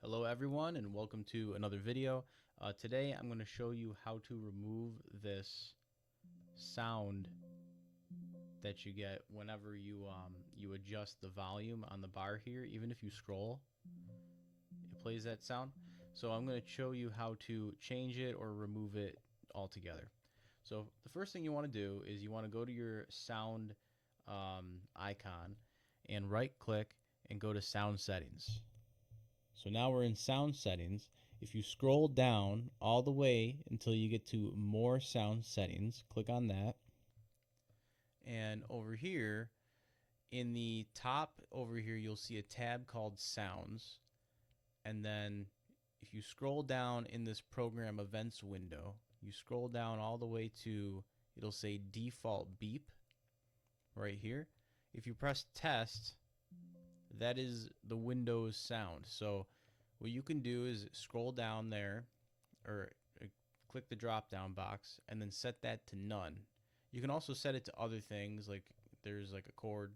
Hello everyone and welcome to another video. Today I'm going to show you how to remove this sound that you get whenever you adjust the volume on the bar here. Even if you scroll, it plays that sound. So I'm going to show you how to change it or remove it altogether. So the first thing you want to do is you want to go to your sound icon and right click and go to sound settings. So now we're in sound settings. If you scroll down all the way until you get to more sound settings, click on that. And over here, in the top over here, you'll see a tab called sounds. And then if you scroll down in this program events window, you scroll down all the way to, it'll say default beep right here. If you press test, that is the Windows sound. So what you can do is scroll down there or click the drop down box and then set that to none. You can also set it to other things, like there's like a chord,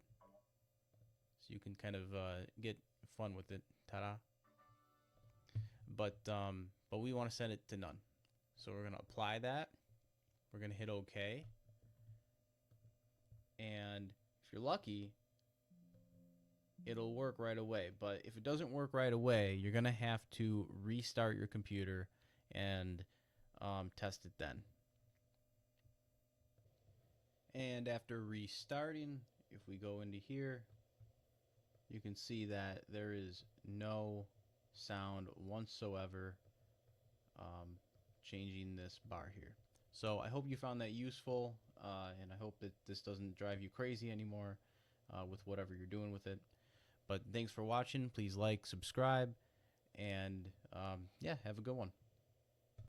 so you can kind of get fun with it. Ta-da. But we want to set it to none. So we're going to apply that. We're going to hit OK. And if you're lucky, it'll work right away. But if it doesn't work right away, you're going to have to restart your computer and test it then. And after restarting, if we go into here, you can see that there is no sound whatsoever changing this bar here. So I hope you found that useful, and I hope that this doesn't drive you crazy anymore with whatever you're doing with it. But thanks for watching. Please like, subscribe, and yeah, have a good one.